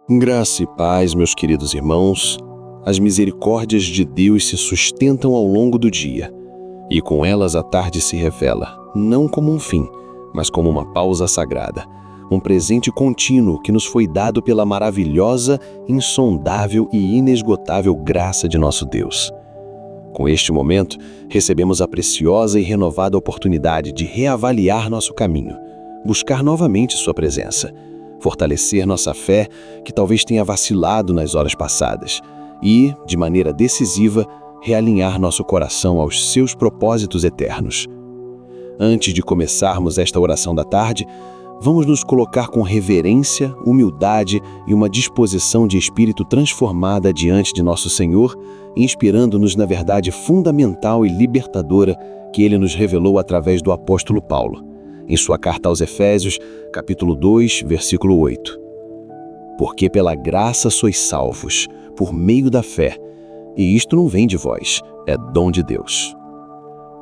Graça e paz, meus queridos irmãos. As misericórdias de Deus se sustentam ao longo do dia, e com elas a tarde se revela, não como um fim, mas como uma pausa sagrada, um presente contínuo que nos foi dado pela maravilhosa, insondável e inesgotável graça de nosso Deus. Com este momento, recebemos a preciosa e renovada oportunidade de reavaliar nosso caminho, buscar novamente sua presença, fortalecer nossa fé, que talvez tenha vacilado nas horas passadas, e, de maneira decisiva, realinhar nosso coração aos seus propósitos eternos. Antes de começarmos esta oração da tarde, vamos nos colocar com reverência, humildade e uma disposição de espírito transformada diante de nosso Senhor, inspirando-nos na verdade fundamental e libertadora que Ele nos revelou através do apóstolo Paulo, em sua carta aos Efésios, capítulo 2, versículo 8. Porque pela graça sois salvos, por meio da fé, e isto não vem de vós, é dom de Deus.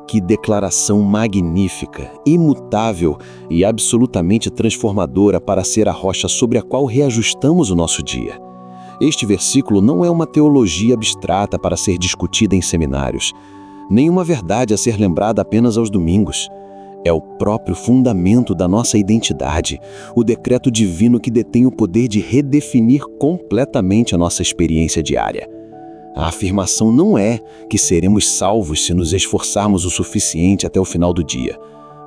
Que declaração magnífica, imutável e absolutamente transformadora para ser a rocha sobre a qual reajustamos o nosso dia. Este versículo não é uma teologia abstrata para ser discutida em seminários, nem uma verdade a ser lembrada apenas aos domingos. É o próprio fundamento da nossa identidade, o decreto divino que detém o poder de redefinir completamente a nossa experiência diária. A afirmação não é que seremos salvos se nos esforçarmos o suficiente até o final do dia,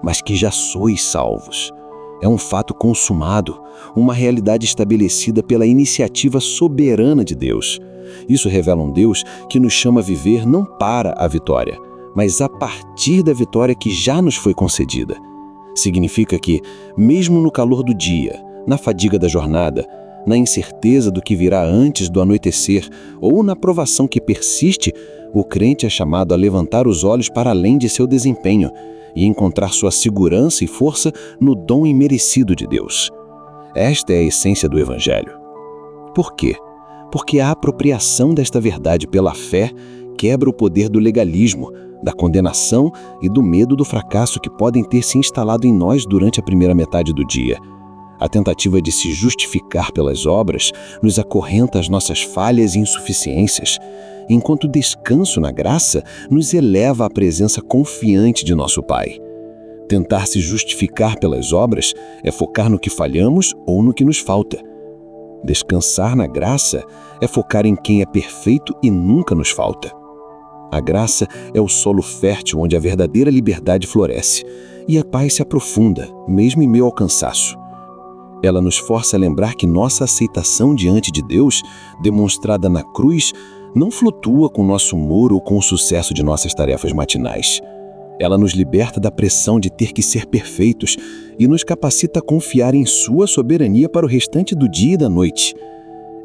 mas que já sois salvos. É um fato consumado, uma realidade estabelecida pela iniciativa soberana de Deus. Isso revela um Deus que nos chama a viver não para a vitória, mas a partir da vitória que já nos foi concedida. Significa que, mesmo no calor do dia, na fadiga da jornada, na incerteza do que virá antes do anoitecer ou na provação que persiste, o crente é chamado a levantar os olhos para além de seu desempenho e encontrar sua segurança e força no dom imerecido de Deus. Esta é a essência do Evangelho. Por quê? Porque a apropriação desta verdade pela fé quebra o poder do legalismo, da condenação e do medo do fracasso que podem ter se instalado em nós durante a primeira metade do dia. A tentativa de se justificar pelas obras nos acorrenta às nossas falhas e insuficiências, enquanto o descanso na graça nos eleva à presença confiante de nosso Pai. Tentar se justificar pelas obras é focar no que falhamos ou no que nos falta. Descansar na graça é focar em quem é perfeito e nunca nos falta. A graça é o solo fértil onde a verdadeira liberdade floresce e a paz se aprofunda, mesmo em meio ao cansaço. Ela nos força a lembrar que nossa aceitação diante de Deus, demonstrada na cruz, não flutua com nosso humor ou com o sucesso de nossas tarefas matinais. Ela nos liberta da pressão de ter que ser perfeitos e nos capacita a confiar em sua soberania para o restante do dia e da noite.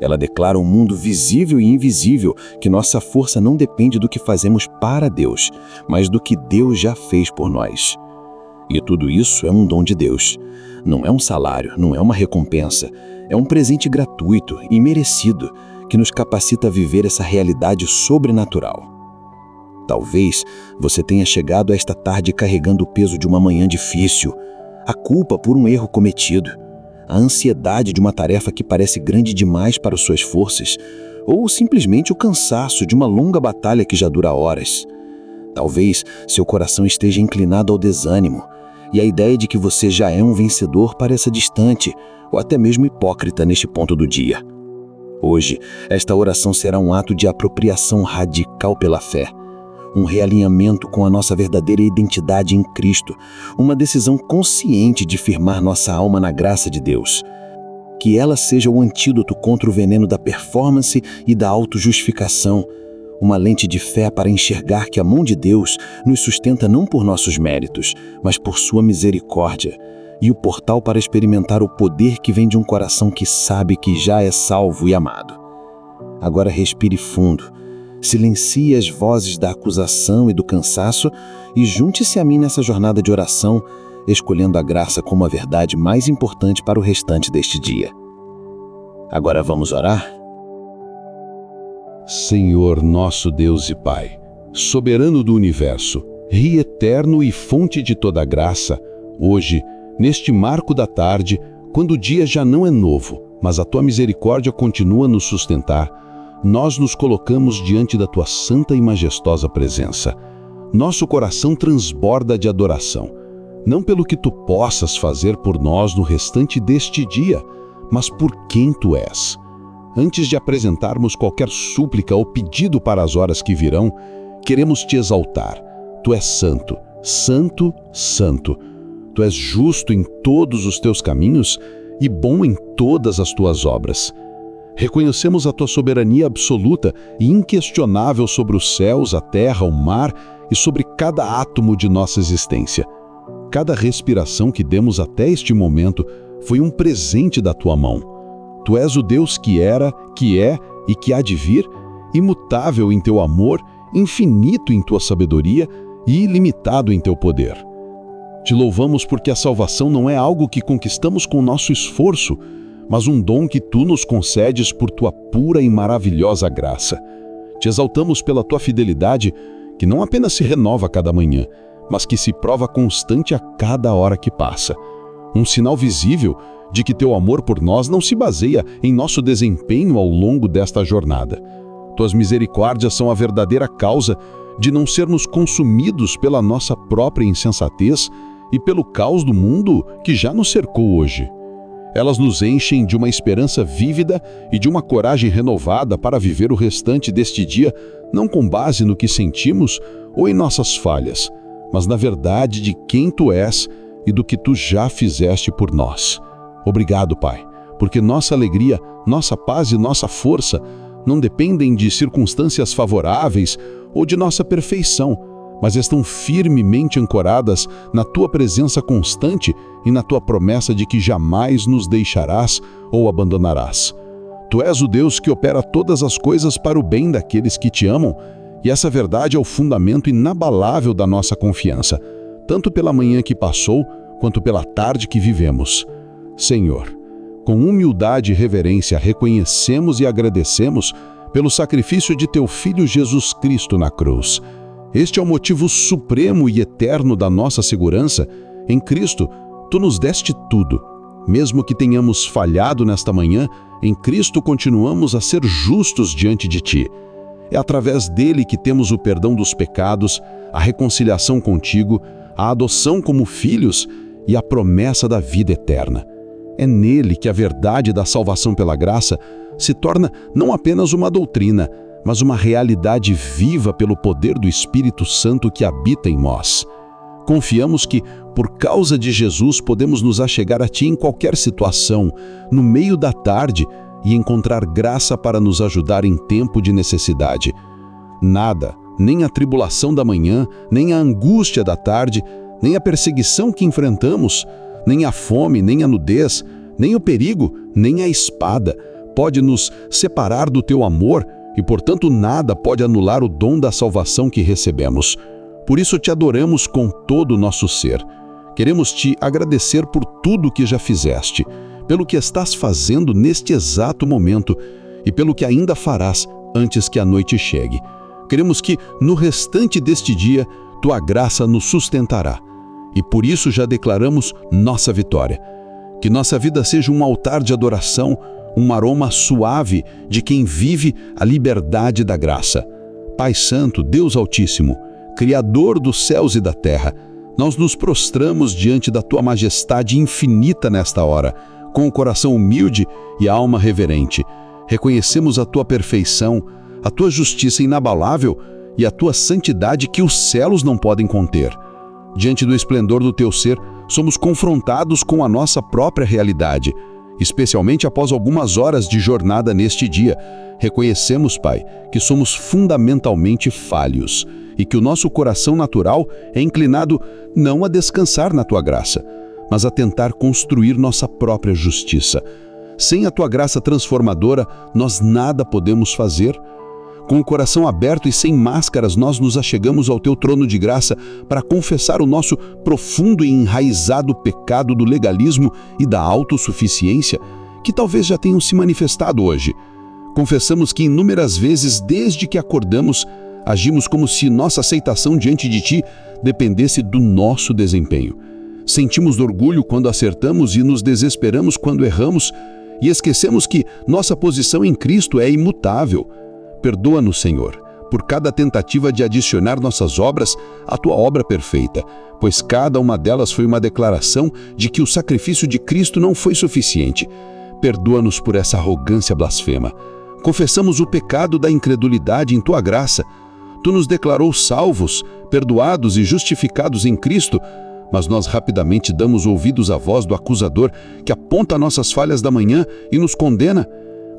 Ela declara ao mundo visível e invisível que nossa força não depende do que fazemos para Deus, mas do que Deus já fez por nós. E tudo isso é um dom de Deus. Não é um salário, não é uma recompensa. É um presente gratuito e merecido que nos capacita a viver essa realidade sobrenatural. Talvez você tenha chegado a esta tarde carregando o peso de uma manhã difícil, a culpa por um erro cometido, a ansiedade de uma tarefa que parece grande demais para suas forças, ou simplesmente o cansaço de uma longa batalha que já dura horas. Talvez seu coração esteja inclinado ao desânimo, e a ideia de que você já é um vencedor pareça distante, ou até mesmo hipócrita neste ponto do dia. Hoje, esta oração será um ato de apropriação radical pela fé, um realinhamento com a nossa verdadeira identidade em Cristo, uma decisão consciente de firmar nossa alma na graça de Deus. Que ela seja o antídoto contra o veneno da performance e da autojustificação, uma lente de fé para enxergar que a mão de Deus nos sustenta não por nossos méritos, mas por sua misericórdia, e o portal para experimentar o poder que vem de um coração que sabe que já é salvo e amado. Agora respire fundo. Silencie as vozes da acusação e do cansaço e junte-se a mim nessa jornada de oração, escolhendo a graça como a verdade mais importante para o restante deste dia. Agora vamos orar? Senhor nosso Deus e Pai, soberano do universo, Rio eterno e fonte de toda graça, hoje, neste marco da tarde, quando o dia já não é novo, mas a tua misericórdia continua a nos sustentar, nós nos colocamos diante da tua santa e majestosa presença. Nosso coração transborda de adoração, não pelo que tu possas fazer por nós no restante deste dia, mas por quem tu és. Antes de apresentarmos qualquer súplica ou pedido para as horas que virão, queremos te exaltar. Tu és santo, santo, santo. Tu és justo em todos os teus caminhos e bom em todas as tuas obras. Reconhecemos a tua soberania absoluta e inquestionável sobre os céus, a terra, o mar e sobre cada átomo de nossa existência. Cada respiração que demos até este momento foi um presente da tua mão. Tu és o Deus que era, que é e que há de vir, imutável em teu amor, infinito em tua sabedoria e ilimitado em teu poder. Te louvamos porque a salvação não é algo que conquistamos com nosso esforço, mas um dom que tu nos concedes por tua pura e maravilhosa graça. Te exaltamos pela tua fidelidade, que não apenas se renova a cada manhã, mas que se prova constante a cada hora que passa. Um sinal visível de que teu amor por nós não se baseia em nosso desempenho ao longo desta jornada. Tuas misericórdias são a verdadeira causa de não sermos consumidos pela nossa própria insensatez e pelo caos do mundo que já nos cercou hoje. Elas nos enchem de uma esperança vívida e de uma coragem renovada para viver o restante deste dia, não com base no que sentimos ou em nossas falhas, mas na verdade de quem tu és e do que tu já fizeste por nós. Obrigado, Pai, porque nossa alegria, nossa paz e nossa força não dependem de circunstâncias favoráveis ou de nossa perfeição, mas estão firmemente ancoradas na tua presença constante e na tua promessa de que jamais nos deixarás ou abandonarás. Tu és o Deus que opera todas as coisas para o bem daqueles que te amam, e essa verdade é o fundamento inabalável da nossa confiança, tanto pela manhã que passou, quanto pela tarde que vivemos. Senhor, com humildade e reverência reconhecemos e agradecemos pelo sacrifício de teu Filho Jesus Cristo na cruz. Este é o motivo supremo e eterno da nossa segurança. Em Cristo, tu nos deste tudo. Mesmo que tenhamos falhado nesta manhã, em Cristo continuamos a ser justos diante de ti. É através dele que temos o perdão dos pecados, a reconciliação contigo, a adoção como filhos e a promessa da vida eterna. É nele que a verdade da salvação pela graça se torna não apenas uma doutrina, mas uma realidade viva pelo poder do Espírito Santo que habita em nós. Confiamos que, por causa de Jesus, podemos nos achegar a Ti em qualquer situação, no meio da tarde, e encontrar graça para nos ajudar em tempo de necessidade. Nada, nem a tribulação da manhã, nem a angústia da tarde, nem a perseguição que enfrentamos, nem a fome, nem a nudez, nem o perigo, nem a espada, pode nos separar do Teu amor e, portanto, nada pode anular o dom da salvação que recebemos. Por isso te adoramos com todo o nosso ser. Queremos te agradecer por tudo que já fizeste, pelo que estás fazendo neste exato momento e pelo que ainda farás antes que a noite chegue. Queremos que, no restante deste dia, Tua graça nos sustentará. E por isso já declaramos nossa vitória. Que nossa vida seja um altar de adoração, um aroma suave de quem vive a liberdade da graça. Pai Santo, Deus Altíssimo, Criador dos céus e da terra, nós nos prostramos diante da Tua majestade infinita nesta hora, com o coração humilde e a alma reverente. Reconhecemos a Tua perfeição, a Tua justiça inabalável e a Tua santidade que os céus não podem conter. Diante do esplendor do Teu ser, somos confrontados com a nossa própria realidade, especialmente após algumas horas de jornada neste dia. Reconhecemos, Pai, que somos fundamentalmente falhos e que o nosso coração natural é inclinado não a descansar na Tua graça, mas a tentar construir nossa própria justiça. Sem a Tua graça transformadora, nós nada podemos fazer. Com o coração aberto e sem máscaras, nós nos achegamos ao Teu trono de graça para confessar o nosso profundo e enraizado pecado do legalismo e da autossuficiência, que talvez já tenham se manifestado hoje. Confessamos que inúmeras vezes, desde que acordamos, agimos como se nossa aceitação diante de Ti dependesse do nosso desempenho. Sentimos orgulho quando acertamos e nos desesperamos quando erramos, e esquecemos que nossa posição em Cristo é imutável. Perdoa-nos, Senhor, por cada tentativa de adicionar nossas obras à tua obra perfeita, pois cada uma delas foi uma declaração de que o sacrifício de Cristo não foi suficiente. Perdoa-nos por essa arrogância blasfema. Confessamos o pecado da incredulidade em tua graça. Tu nos declarou salvos, perdoados e justificados em Cristo, mas nós rapidamente damos ouvidos à voz do acusador que aponta nossas falhas da manhã e nos condena.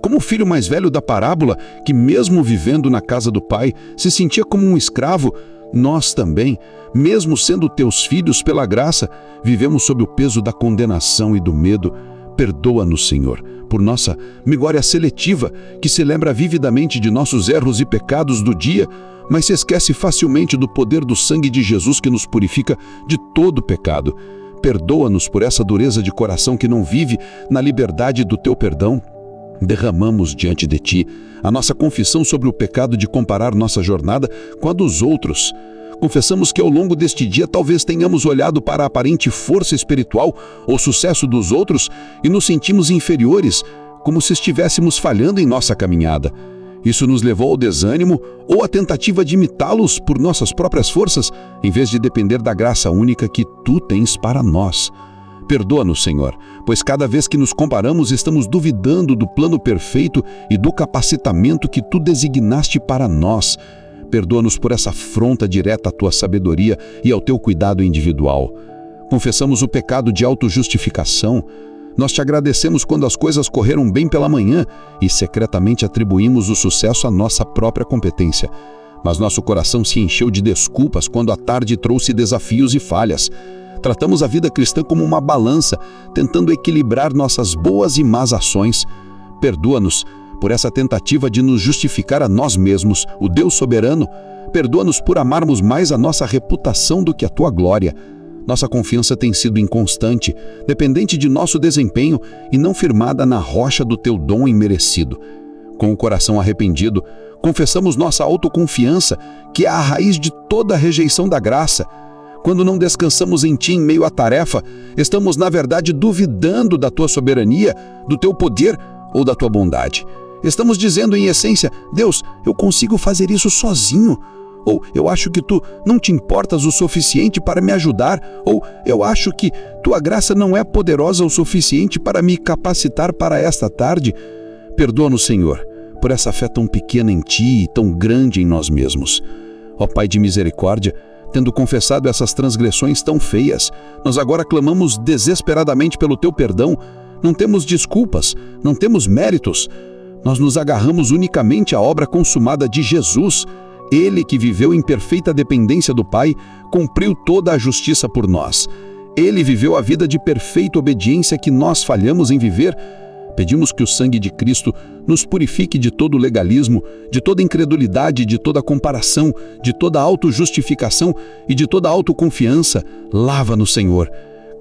Como o filho mais velho da parábola, que mesmo vivendo na casa do pai, se sentia como um escravo, nós também, mesmo sendo teus filhos pela graça, vivemos sob o peso da condenação e do medo. Perdoa-nos, Senhor, por nossa memória seletiva, que se lembra vividamente de nossos erros e pecados do dia, mas se esquece facilmente do poder do sangue de Jesus que nos purifica de todo pecado. Perdoa-nos por essa dureza de coração que não vive na liberdade do teu perdão. Derramamos diante de ti a nossa confissão sobre o pecado de comparar nossa jornada com a dos outros. Confessamos que ao longo deste dia talvez tenhamos olhado para a aparente força espiritual ou sucesso dos outros e nos sentimos inferiores, como se estivéssemos falhando em nossa caminhada. Isso nos levou ao desânimo ou à tentativa de imitá-los por nossas próprias forças, em vez de depender da graça única que tu tens para nós. Perdoa-nos, Senhor, pois cada vez que nos comparamos estamos duvidando do plano perfeito e do capacitamento que tu designaste para nós. Perdoa-nos por essa afronta direta à tua sabedoria e ao teu cuidado individual. Confessamos o pecado de autojustificação. Nós te agradecemos quando as coisas correram bem pela manhã e secretamente atribuímos o sucesso à nossa própria competência. Mas nosso coração se encheu de desculpas quando a tarde trouxe desafios e falhas. Tratamos a vida cristã como uma balança, tentando equilibrar nossas boas e más ações. Perdoa-nos por essa tentativa de nos justificar a nós mesmos, o Deus soberano. Perdoa-nos por amarmos mais a nossa reputação do que a tua glória. Nossa confiança tem sido inconstante, dependente de nosso desempenho e não firmada na rocha do teu dom imerecido. Com o coração arrependido, confessamos nossa autoconfiança, que é a raiz de toda a rejeição da graça. Quando não descansamos em ti em meio à tarefa, estamos, na verdade, duvidando da tua soberania, do teu poder ou da tua bondade. Estamos dizendo, em essência, Deus, eu consigo fazer isso sozinho. Ou eu acho que tu não te importas o suficiente para me ajudar. Ou eu acho que tua graça não é poderosa o suficiente para me capacitar para esta tarde. Perdoa-nos, Senhor, por essa fé tão pequena em ti e tão grande em nós mesmos. Ó Pai de misericórdia, tendo confessado essas transgressões tão feias, nós agora clamamos desesperadamente pelo teu perdão. Não temos desculpas, não temos méritos. Nós nos agarramos unicamente à obra consumada de Jesus. Ele que viveu em perfeita dependência do Pai, cumpriu toda a justiça por nós. Ele viveu a vida de perfeita obediência que nós falhamos em viver. Pedimos que o sangue de Cristo nos purifique de todo legalismo, de toda incredulidade, de toda comparação, de toda autojustificação e de toda autoconfiança. Lava-nos, Senhor.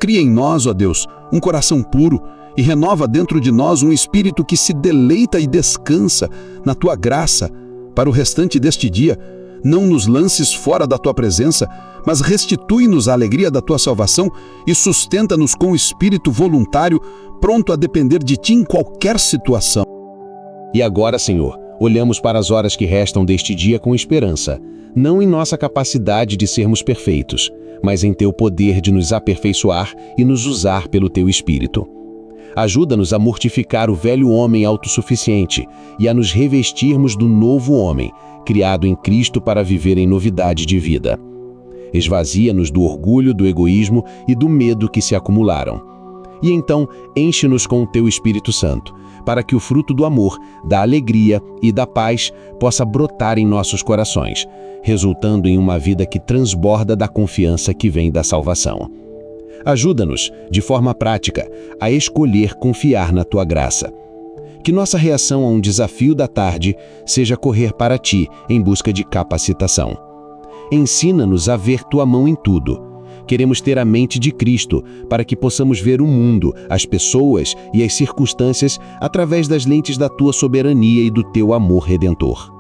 Cria em nós, ó Deus, um coração puro e renova dentro de nós um espírito que se deleita e descansa na tua graça. Para o restante deste dia, não nos lances fora da tua presença, mas restitui-nos a alegria da tua salvação e sustenta-nos com o espírito voluntário, pronto a depender de ti em qualquer situação. E agora, Senhor, olhamos para as horas que restam deste dia com esperança, não em nossa capacidade de sermos perfeitos, mas em teu poder de nos aperfeiçoar e nos usar pelo teu Espírito. Ajuda-nos a mortificar o velho homem autossuficiente e a nos revestirmos do novo homem, criado em Cristo para viver em novidade de vida. Esvazia-nos do orgulho, do egoísmo e do medo que se acumularam. E então, enche-nos com o teu Espírito Santo, para que o fruto do amor, da alegria e da paz possa brotar em nossos corações, resultando em uma vida que transborda da confiança que vem da salvação. Ajuda-nos, de forma prática, a escolher confiar na tua graça. Que nossa reação a um desafio da tarde seja correr para ti em busca de capacitação. Ensina-nos a ver tua mão em tudo. Queremos ter a mente de Cristo para que possamos ver o mundo, as pessoas e as circunstâncias através das lentes da tua soberania e do teu amor redentor.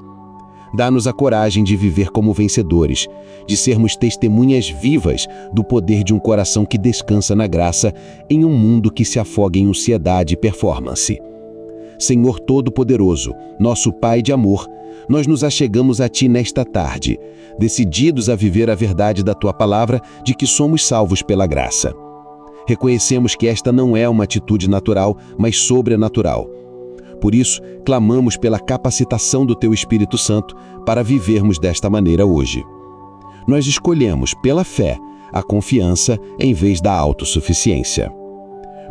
Dá-nos a coragem de viver como vencedores, de sermos testemunhas vivas do poder de um coração que descansa na graça em um mundo que se afoga em ansiedade e performance. Senhor Todo-Poderoso, nosso Pai de amor, nós nos achegamos a Ti nesta tarde, decididos a viver a verdade da Tua palavra de que somos salvos pela graça. Reconhecemos que esta não é uma atitude natural, mas sobrenatural. Por isso, clamamos pela capacitação do Teu Espírito Santo para vivermos desta maneira hoje. Nós escolhemos, pela fé, a confiança em vez da autossuficiência.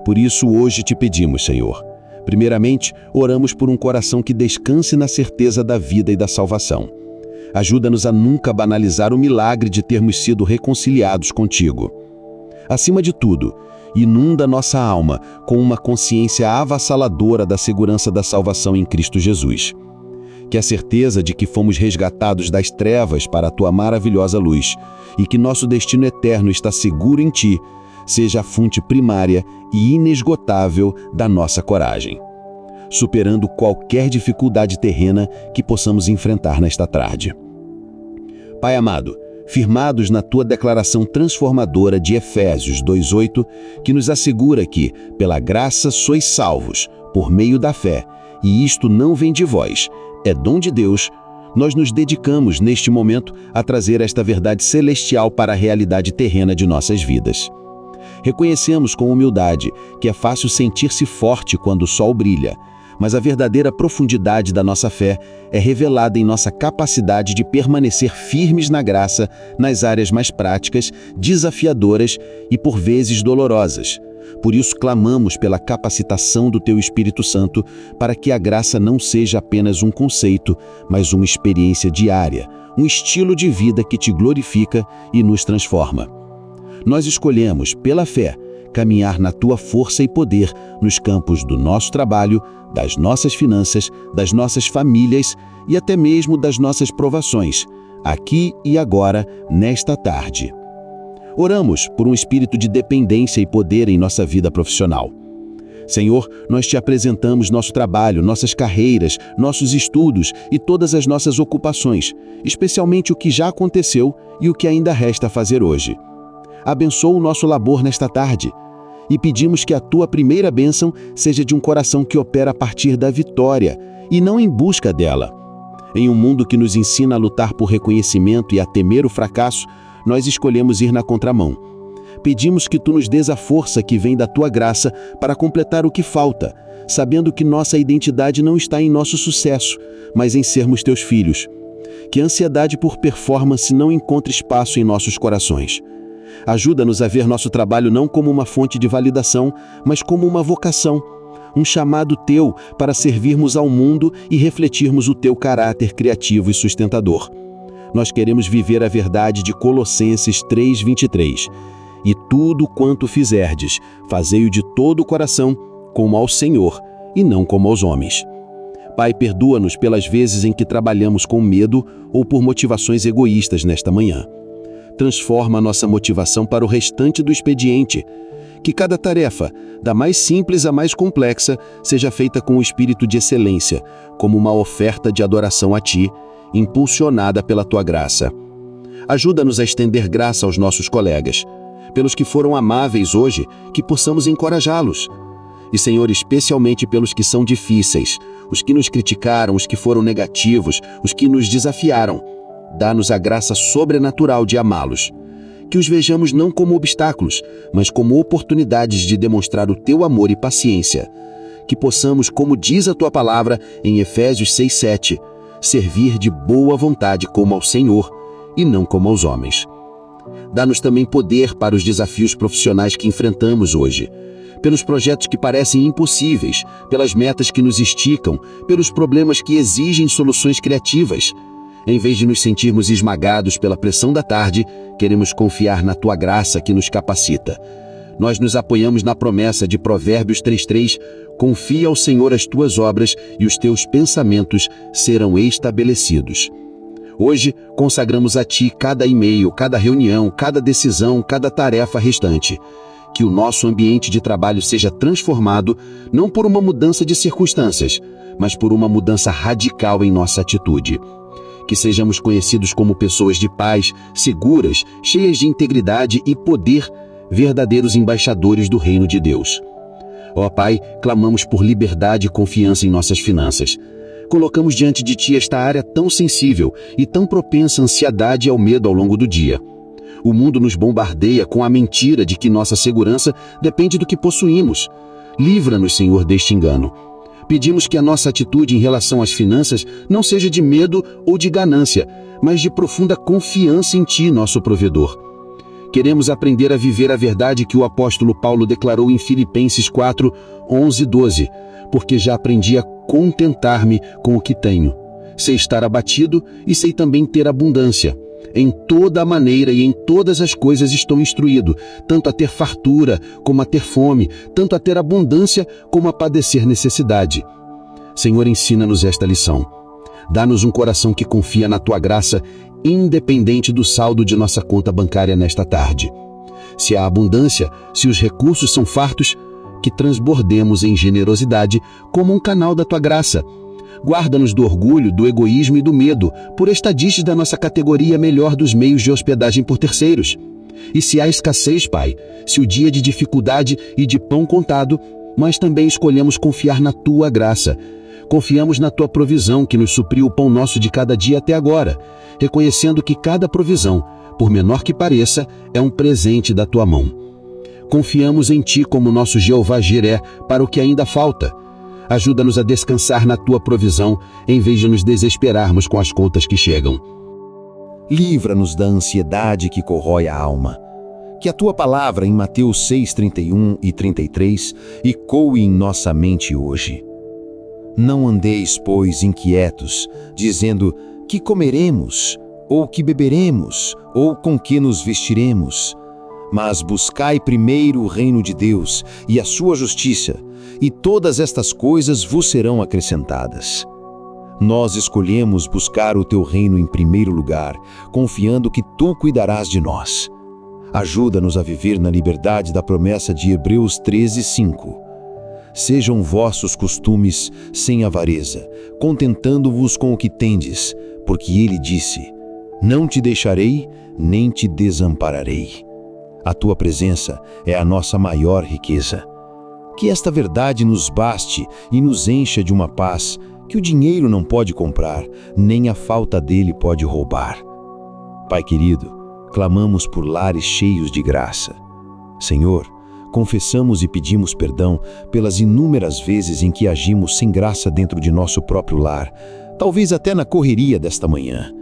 Por isso, hoje te pedimos, Senhor. Primeiramente, oramos por um coração que descanse na certeza da vida e da salvação. Ajuda-nos a nunca banalizar o milagre de termos sido reconciliados contigo. Acima de tudo, inunda nossa alma com uma consciência avassaladora da segurança da salvação em Cristo Jesus. Que a certeza de que fomos resgatados das trevas para a Tua maravilhosa luz e que nosso destino eterno está seguro em Ti, seja a fonte primária e inesgotável da nossa coragem, superando qualquer dificuldade terrena que possamos enfrentar nesta tarde. Pai amado, firmados na Tua declaração transformadora de Efésios 2:8, que nos assegura que, pela graça sois salvos, por meio da fé, e isto não vem de vós, é dom de Deus, nós nos dedicamos neste momento a trazer esta verdade celestial para a realidade terrena de nossas vidas. Reconhecemos com humildade que é fácil sentir-se forte quando o sol brilha, mas a verdadeira profundidade da nossa fé é revelada em nossa capacidade de permanecer firmes na graça nas áreas mais práticas, desafiadoras e por vezes dolorosas. Por isso clamamos pela capacitação do Teu Espírito Santo para que a graça não seja apenas um conceito, mas uma experiência diária, um estilo de vida que Te glorifica e nos transforma. Nós escolhemos, pela fé, caminhar na Tua força e poder nos campos do nosso trabalho, das nossas finanças, das nossas famílias e até mesmo das nossas provações, aqui e agora, nesta tarde. Oramos por um espírito de dependência e poder em nossa vida profissional. Senhor, nós Te apresentamos nosso trabalho, nossas carreiras, nossos estudos e todas as nossas ocupações, especialmente o que já aconteceu e o que ainda resta fazer hoje. Abençoa o nosso labor nesta tarde e pedimos que a Tua primeira bênção seja de um coração que opera a partir da vitória e não em busca dela. Em um mundo que nos ensina a lutar por reconhecimento e a temer o fracasso, nós escolhemos ir na contramão. Pedimos que Tu nos dês a força que vem da Tua graça para completar o que falta, sabendo que nossa identidade não está em nosso sucesso, mas em sermos Teus filhos. Que a ansiedade por performance não encontre espaço em nossos corações. Ajuda-nos a ver nosso trabalho não como uma fonte de validação, mas como uma vocação, um chamado Teu para servirmos ao mundo e refletirmos o Teu caráter criativo e sustentador. Nós queremos viver a verdade de Colossenses 3:23. E tudo quanto fizerdes, fazei-o de todo o coração, como ao Senhor, e não como aos homens. Pai, perdoa-nos pelas vezes em que trabalhamos com medo ou por motivações egoístas nesta manhã. Transforma a nossa motivação para o restante do expediente. Que cada tarefa, da mais simples à mais complexa, seja feita com o espírito de excelência, como uma oferta de adoração a Ti, impulsionada pela Tua graça. Ajuda-nos a estender graça aos nossos colegas. Pelos que foram amáveis hoje, que possamos encorajá-los. E, Senhor, especialmente pelos que são difíceis, os que nos criticaram, os que foram negativos, os que nos desafiaram. Dá-nos a graça sobrenatural de amá-los. Que os vejamos não como obstáculos, mas como oportunidades de demonstrar o Teu amor e paciência. Que possamos, como diz a Tua palavra em Efésios 6:7, servir de boa vontade como ao Senhor e não como aos homens. Dá-nos também poder para os desafios profissionais que enfrentamos hoje, pelos projetos que parecem impossíveis, pelas metas que nos esticam, pelos problemas que exigem soluções criativas. Em vez de nos sentirmos esmagados pela pressão da tarde, queremos confiar na Tua graça que nos capacita. Nós nos apoiamos na promessa de Provérbios 3:3, confia ao Senhor as Tuas obras e os Teus pensamentos serão estabelecidos. Hoje, consagramos a Ti cada e-mail, cada reunião, cada decisão, cada tarefa restante. Que o nosso ambiente de trabalho seja transformado, não por uma mudança de circunstâncias, mas por uma mudança radical em nossa atitude. que sejamos conhecidos como pessoas de paz, seguras, cheias de integridade e poder, verdadeiros embaixadores do reino de Deus. Ó Pai, clamamos por liberdade e confiança em nossas finanças. Colocamos diante de Ti esta área tão sensível e tão propensa à ansiedade e ao medo ao longo do dia. O mundo nos bombardeia com a mentira de que nossa segurança depende do que possuímos. Livra-nos, Senhor, deste engano. Pedimos que a nossa atitude em relação às finanças não seja de medo ou de ganância, mas de profunda confiança em Ti, nosso provedor. Queremos aprender a viver a verdade que o apóstolo Paulo declarou em Filipenses 4, 11 e 12, porque já aprendi a contentar-me com o que tenho. Sei estar abatido e sei também ter abundância. Em toda a maneira e em todas as coisas estou instruído, tanto a ter fartura como a ter fome, tanto a ter abundância como a padecer necessidade. Senhor, ensina-nos esta lição. Dá-nos um coração que confia na Tua graça, independente do saldo de nossa conta bancária nesta tarde. Se há abundância, se os recursos são fartos, que transbordemos em generosidade como um canal da Tua graça. Guarda-nos do orgulho, do egoísmo e do medo, por estadistas da nossa categoria melhor dos meios de hospedagem por terceiros. E se há escassez, Pai, se o dia de dificuldade e de pão contado, mas também escolhemos confiar na Tua graça. Confiamos na Tua provisão que nos supriu o pão nosso de cada dia até agora, reconhecendo que cada provisão, por menor que pareça, é um presente da Tua mão. Confiamos em Ti como nosso Jeová Jiré para o que ainda falta. Ajuda-nos a descansar na Tua provisão, em vez de nos desesperarmos com as contas que chegam. Livra-nos da ansiedade que corrói a alma. Que a Tua palavra em Mateus 6, 31 e 33 ecoe em nossa mente hoje. Não andeis, pois, inquietos, dizendo: que comeremos, ou que beberemos, ou com que nos vestiremos? Mas buscai primeiro o reino de Deus e a sua justiça, e todas estas coisas vos serão acrescentadas. Nós escolhemos buscar o Teu reino em primeiro lugar, confiando que Tu cuidarás de nós. Ajuda-nos a viver na liberdade da promessa de Hebreus 13, 5. Sejam vossos costumes sem avareza, contentando-vos com o que tendes, porque Ele disse: não te deixarei, nem te desampararei. A Tua presença é a nossa maior riqueza. Que esta verdade nos baste e nos encha de uma paz que o dinheiro não pode comprar, nem a falta dele pode roubar. Pai querido, clamamos por lares cheios de graça. Senhor, confessamos e pedimos perdão pelas inúmeras vezes em que agimos sem graça dentro de nosso próprio lar, talvez até na correria desta manhã.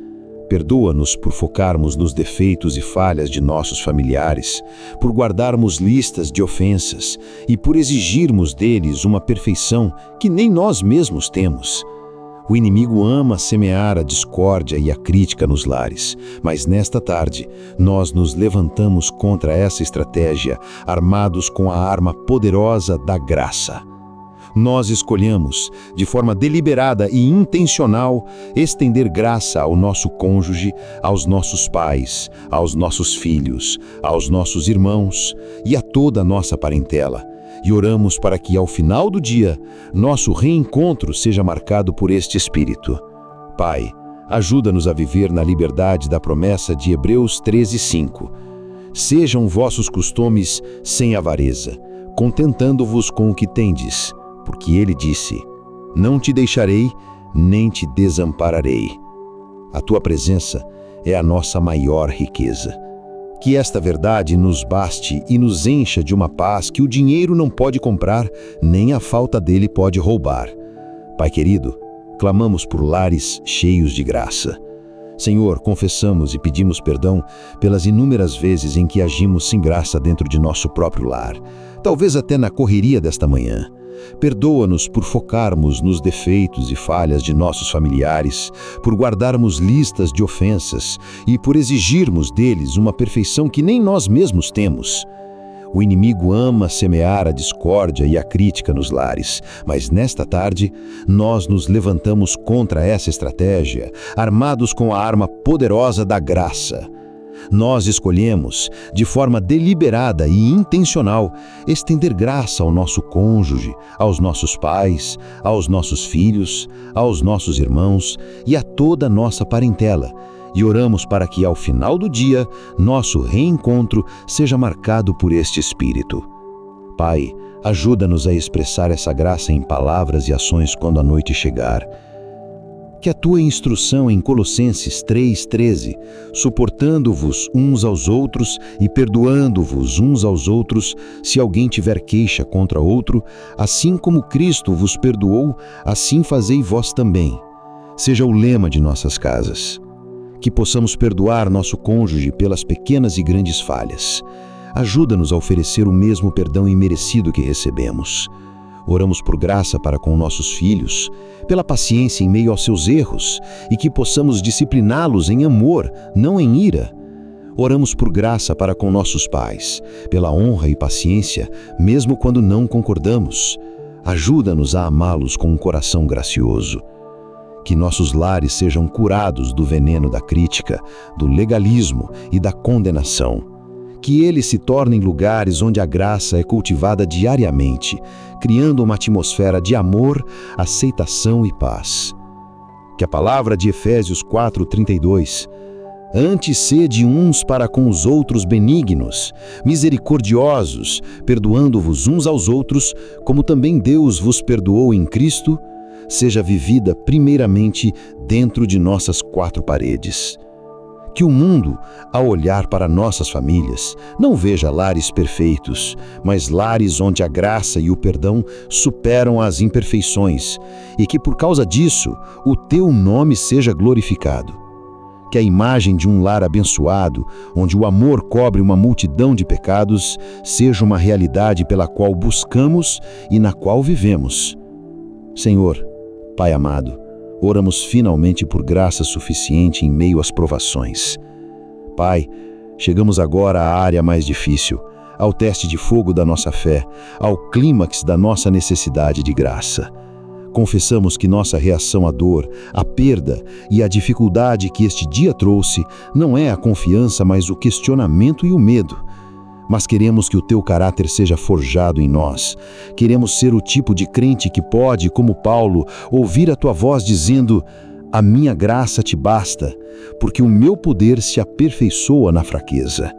Perdoa-nos por focarmos nos defeitos e falhas de nossos familiares, por guardarmos listas de ofensas e por exigirmos deles uma perfeição que nem nós mesmos temos. O inimigo ama semear a discórdia e a crítica nos lares, mas nesta tarde nós nos levantamos contra essa estratégia, armados com a arma poderosa da graça. Nós escolhemos, de forma deliberada e intencional, estender graça ao nosso cônjuge, aos nossos pais, aos nossos filhos, aos nossos irmãos e a toda a nossa parentela. E oramos para que, ao final do dia, nosso reencontro seja marcado por este Espírito. Pai, ajuda-nos a viver na liberdade da promessa de Hebreus 13, 5. Sejam vossos costumes sem avareza, contentando-vos com o que tendes, porque Ele disse: não te deixarei, nem te desampararei. A Tua presença é a nossa maior riqueza. Que esta verdade nos baste e nos encha de uma paz que o dinheiro não pode comprar, nem a falta dele pode roubar. Pai querido, clamamos por lares cheios de graça. Senhor, confessamos e pedimos perdão pelas inúmeras vezes em que agimos sem graça dentro de nosso próprio lar, talvez até na correria desta manhã. Perdoa-nos por focarmos nos defeitos e falhas de nossos familiares, por guardarmos listas de ofensas e por exigirmos deles uma perfeição que nem nós mesmos temos. O inimigo ama semear a discórdia e a crítica nos lares, mas nesta tarde nós nos levantamos contra essa estratégia, armados com a arma poderosa da graça. Nós escolhemos, de forma deliberada e intencional, estender graça ao nosso cônjuge, aos nossos pais, aos nossos filhos, aos nossos irmãos e a toda a nossa parentela. E oramos para que, ao final do dia, nosso reencontro seja marcado por este espírito. Pai, ajuda-nos a expressar essa graça em palavras e ações quando a noite chegar. Que a tua instrução em Colossenses 3,13, suportando-vos uns aos outros e perdoando-vos uns aos outros, se alguém tiver queixa contra outro, assim como Cristo vos perdoou, assim fazei vós também. Seja o lema de nossas casas. Que possamos perdoar nosso cônjuge pelas pequenas e grandes falhas. Ajuda-nos a oferecer o mesmo perdão imerecido que recebemos. Oramos por graça para com nossos filhos, pela paciência em meio aos seus erros e que possamos discipliná-los em amor, não em ira. Oramos por graça para com nossos pais, pela honra e paciência, mesmo quando não concordamos. Ajuda-nos a amá-los com um coração gracioso. Que nossos lares sejam curados do veneno da crítica, do legalismo e da condenação. Que eles se tornem lugares onde a graça é cultivada diariamente, criando uma atmosfera de amor, aceitação e paz. Que a palavra de Efésios 4:32, antes sede uns para com os outros benignos, misericordiosos, perdoando-vos uns aos outros, como também Deus vos perdoou em Cristo, seja vivida primeiramente dentro de nossas quatro paredes. Que o mundo, ao olhar para nossas famílias, não veja lares perfeitos, mas lares onde a graça e o perdão superam as imperfeições, e que por causa disso o teu nome seja glorificado. Que a imagem de um lar abençoado, onde o amor cobre uma multidão de pecados, seja uma realidade pela qual buscamos e na qual vivemos. Senhor, Pai amado, oramos finalmente por graça suficiente em meio às provações. Pai, chegamos agora à área mais difícil, ao teste de fogo da nossa fé, ao clímax da nossa necessidade de graça. Confessamos que nossa reação à dor, à perda e à dificuldade que este dia trouxe não é a confiança, mas o questionamento e o medo. Mas queremos que o teu caráter seja forjado em nós. Queremos ser o tipo de crente que pode, como Paulo, ouvir a tua voz dizendo: a minha graça te basta, porque o meu poder se aperfeiçoa na fraqueza.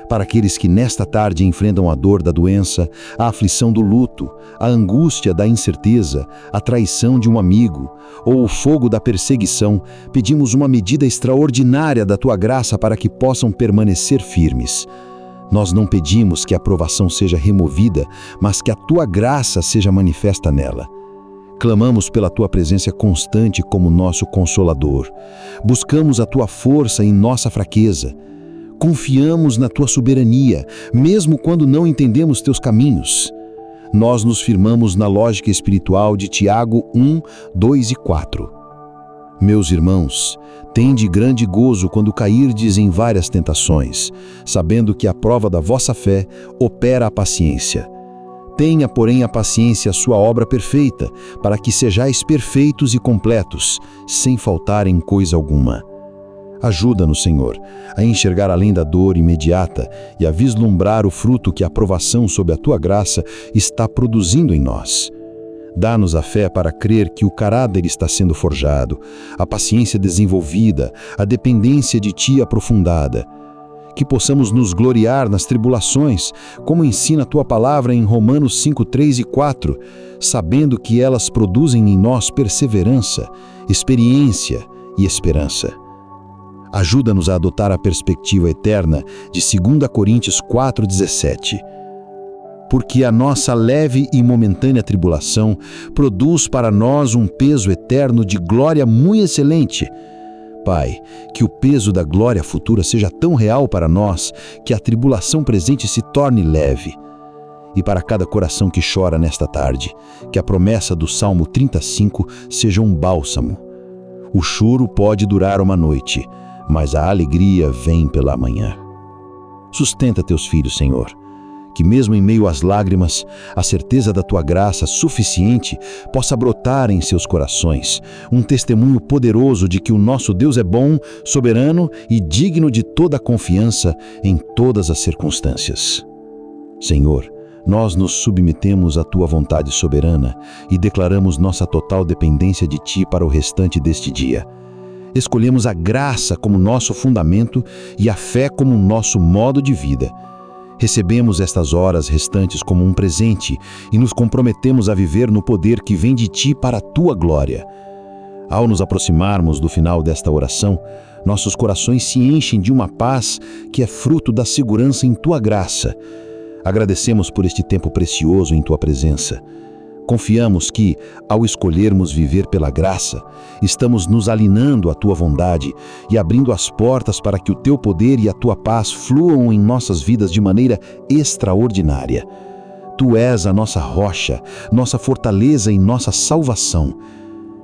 Para aqueles que nesta tarde enfrentam a dor da doença, a aflição do luto, a angústia da incerteza, a traição de um amigo ou o fogo da perseguição, pedimos uma medida extraordinária da tua graça para que possam permanecer firmes. Nós não pedimos que a provação seja removida, mas que a tua graça seja manifesta nela. Clamamos pela tua presença constante como nosso consolador. Buscamos a tua força em nossa fraqueza. Confiamos na tua soberania, mesmo quando não entendemos teus caminhos. Nós nos firmamos na lógica espiritual de Tiago 1, 2 e 4. Meus irmãos, tende grande gozo quando cairdes em várias tentações, sabendo que a prova da vossa fé opera a paciência. Tenha, porém, a paciência a sua obra perfeita, para que sejais perfeitos e completos, sem faltar em coisa alguma. Ajuda-nos, Senhor, a enxergar além da dor imediata e a vislumbrar o fruto que a provação sob a tua graça está produzindo em nós. Dá-nos a fé para crer que o caráter está sendo forjado, a paciência desenvolvida, a dependência de Ti aprofundada. Que possamos nos gloriar nas tribulações, como ensina a Tua palavra em Romanos 5, 3 e 4, sabendo que elas produzem em nós perseverança, experiência e esperança. Ajuda-nos a adotar a perspectiva eterna de 2 Coríntios 4,17. Porque a nossa leve e momentânea tribulação produz para nós um peso eterno de glória muito excelente. Pai, que o peso da glória futura seja tão real para nós que a tribulação presente se torne leve. E para cada coração que chora nesta tarde, que a promessa do Salmo 35 seja um bálsamo. O choro pode durar uma noite, mas a alegria vem pela manhã. Sustenta teus filhos, Senhor. que mesmo em meio às lágrimas, a certeza da tua graça suficiente possa brotar em seus corações, um testemunho poderoso de que o nosso Deus é bom, soberano e digno de toda a confiança em todas as circunstâncias. Senhor, nós nos submetemos à tua vontade soberana e declaramos nossa total dependência de ti para o restante deste dia. Escolhemos a graça como nosso fundamento e a fé como nosso modo de vida. Recebemos estas horas restantes como um presente e nos comprometemos a viver no poder que vem de ti para a tua glória. Ao nos aproximarmos do final desta oração, nossos corações se enchem de uma paz que é fruto da segurança em tua graça. Agradecemos por este tempo precioso em tua presença. Confiamos que, ao escolhermos viver pela graça, estamos nos alinhando à tua vontade e abrindo as portas para que o teu poder e a tua paz fluam em nossas vidas de maneira extraordinária. Tu és a nossa rocha, nossa fortaleza e nossa salvação.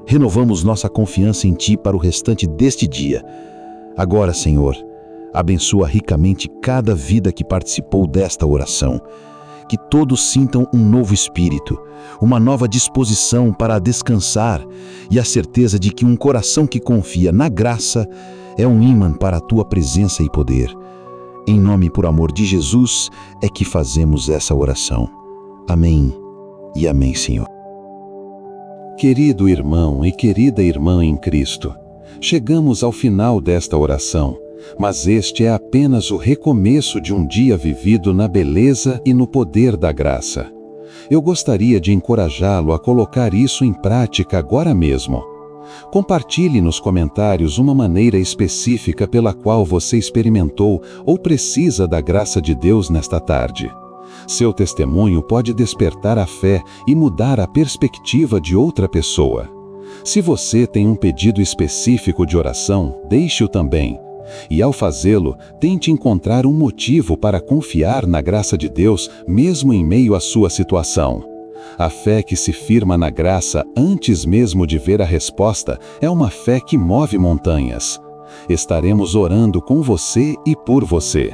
Renovamos nossa confiança em ti para o restante deste dia. Agora, Senhor, abençoa ricamente cada vida que participou desta oração. Que todos sintam um novo espírito, uma nova disposição para descansar e a certeza de que um coração que confia na graça é um ímã para a tua presença e poder. Em nome e por amor de Jesus é que fazemos essa oração. Amém e amém, Senhor. Querido irmão e querida irmã em Cristo, chegamos ao final desta oração. Mas este é apenas o recomeço de um dia vivido na beleza e no poder da graça. Eu gostaria de encorajá-lo a colocar isso em prática agora mesmo. Compartilhe nos comentários uma maneira específica pela qual você experimentou ou precisa da graça de Deus nesta tarde. Seu testemunho pode despertar a fé e mudar a perspectiva de outra pessoa. Se você tem um pedido específico de oração, deixe-o também. E ao fazê-lo, tente encontrar um motivo para confiar na graça de Deus, mesmo em meio à sua situação. A fé que se firma na graça antes mesmo de ver a resposta é uma fé que move montanhas. Estaremos orando com você e por você.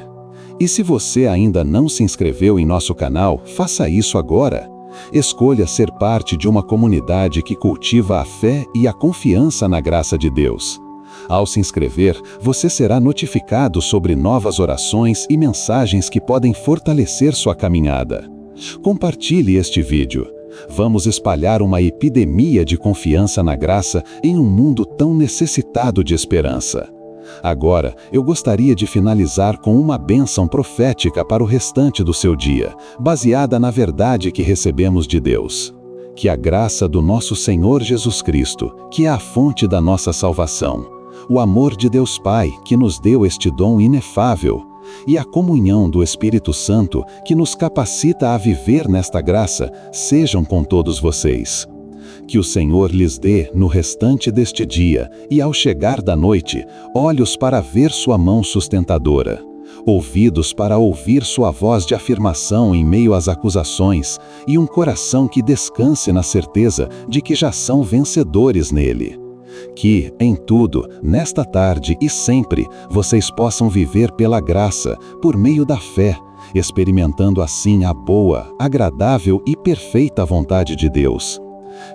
E se você ainda não se inscreveu em nosso canal, faça isso agora. Escolha ser parte de uma comunidade que cultiva a fé e a confiança na graça de Deus. Ao se inscrever, você será notificado sobre novas orações e mensagens que podem fortalecer sua caminhada. Compartilhe este vídeo. Vamos espalhar uma epidemia de confiança na graça em um mundo tão necessitado de esperança. Agora, eu gostaria de finalizar com uma bênção profética para o restante do seu dia, baseada na verdade que recebemos de Deus. Que a graça do nosso Senhor Jesus Cristo, que é a fonte da nossa salvação, o amor de Deus Pai, que nos deu este dom inefável, e a comunhão do Espírito Santo, que nos capacita a viver nesta graça, sejam com todos vocês. Que o Senhor lhes dê, no restante deste dia, e ao chegar da noite, olhos para ver sua mão sustentadora, ouvidos para ouvir sua voz de afirmação em meio às acusações, e um coração que descanse na certeza de que já são vencedores nele. Que, em tudo, nesta tarde e sempre, vocês possam viver pela graça, por meio da fé, experimentando assim a boa, agradável e perfeita vontade de Deus.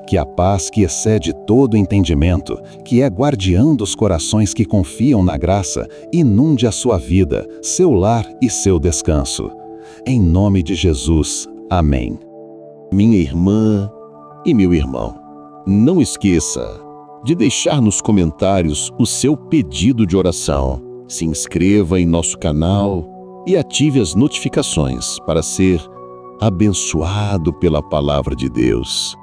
Que a paz que excede todo entendimento, que é guardiã dos corações que confiam na graça, inunde a sua vida, seu lar e seu descanso. Em nome de Jesus. Amém. Minha irmã e meu irmão, não esqueça de deixar nos comentários o seu pedido de oração. Se inscreva em nosso canal e ative as notificações para ser abençoado pela palavra de Deus.